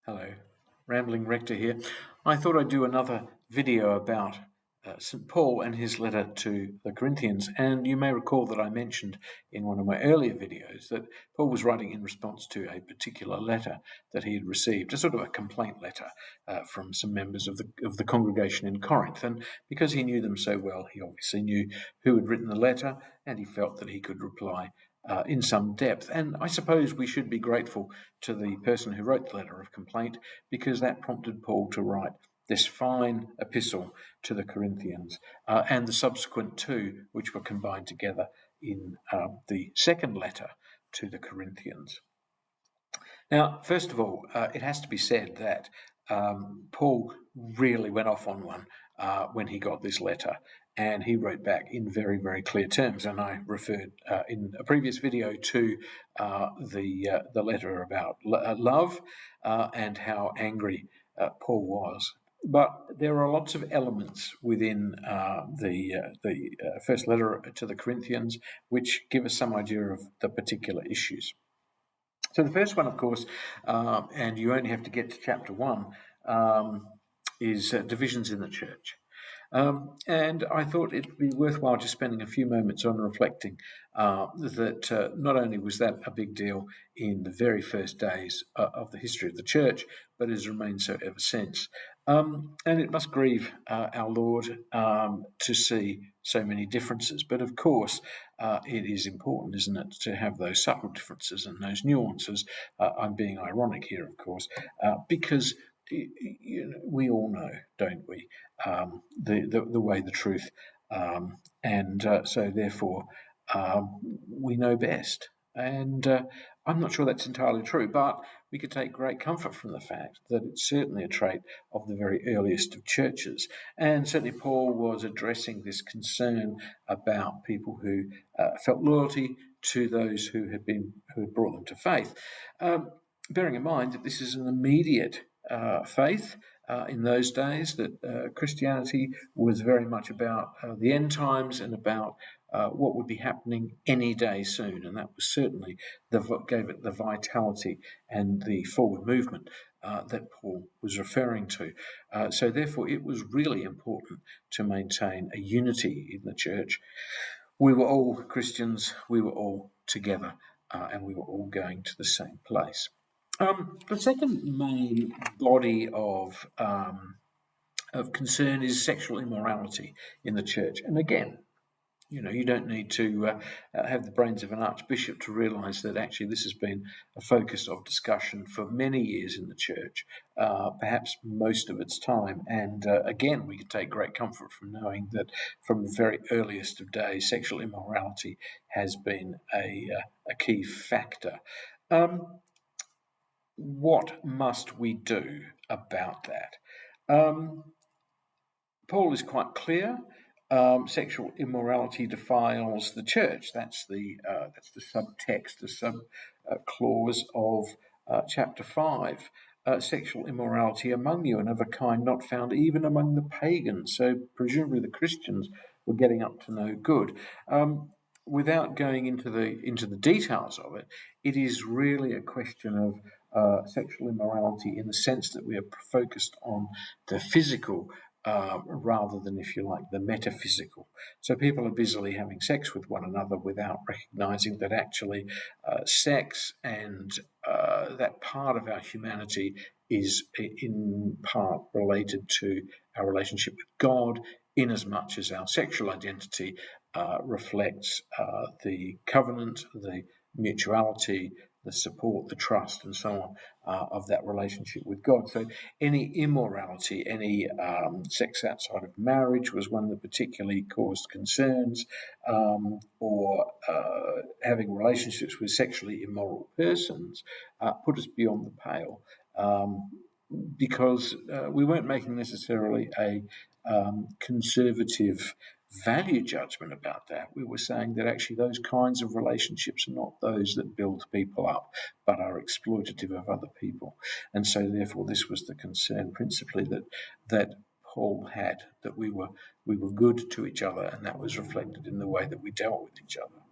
Hello, Rambling Rector here. I thought I'd do another video about St. Paul and his letter to the Corinthians. And you may recall that I mentioned in one of my earlier videos that Paul was writing in response to a particular letter that he had received, a sort of a complaint letter from some members of the congregation in Corinth. And because he knew them so well, he obviously knew who had written the letter, and he felt that he could reply in some depth. And I suppose we should be grateful to the person who wrote the letter of complaint, because that prompted Paul to write this fine epistle to the Corinthians and the subsequent two, which were combined together in the second letter to the Corinthians. Now, first of all, it has to be said that Paul really went off on one when he got this letter, and he wrote back in very, very clear terms. And I referred in a previous video to the letter about love and how angry Paul was. But there are lots of elements within the first letter to the Corinthians which give us some idea of the particular issues. So the first one, of course, and you only have to get to chapter 1, is divisions in the church. And I thought it'd be worthwhile just spending a few moments on reflecting that not only was that a big deal in the very first days of the history of the church, but has remained so ever since. And it must grieve our Lord to see so many differences. But of course, it is important, isn't it, to have those subtle differences and those nuances. I'm being ironic here, of course, because we all know, don't we, the way, the truth, and so therefore we know best. And I'm not sure that's entirely true, but we could take great comfort from the fact that it's certainly a trait of the very earliest of churches. And certainly Paul was addressing this concern about people who felt loyalty to those who had brought them to faith. Bearing in mind that this is an immediate faith in those days, that Christianity was very much about the end times and about what would be happening any day soon. And that was certainly gave it the vitality and the forward movement that Paul was referring to. So therefore, it was really important to maintain a unity in the church. We were all Christians, we were all together, and we were all going to the same place. The second main body of concern is sexual immorality in the church. And again, you don't need to have the brains of an archbishop to realise that actually this has been a focus of discussion for many years in the church, perhaps most of its time. And again, we can take great comfort from knowing that from the very earliest of days, sexual immorality has been a key factor. What must we do about that? Paul is quite clear. Sexual immorality defiles the church. That's the subtext, the sub clause of chapter 5. Sexual immorality among you, and of a kind not found even among the pagans. So presumably the Christians were getting up to no good. Without going into the details of it, it is really a question of sexual immorality in the sense that we are focused on the physical rather than, if you like, the metaphysical. So people are busily having sex with one another without recognizing that actually sex and that part of our humanity is in part related to our relationship with God, in as much as our sexual identity reflects the covenant, the mutuality, the support, the trust, and so on of that relationship with God. So any immorality, any sex outside of marriage was one that particularly caused concerns, or having relationships with sexually immoral persons put us beyond the pale, because we weren't making necessarily a conservative value judgment about that. We were saying that actually those kinds of relationships are not those that build people up, but are exploitative of other people. And so therefore this was the concern principally that Paul had, that we were good to each other, and that was reflected in the way that we dealt with each other.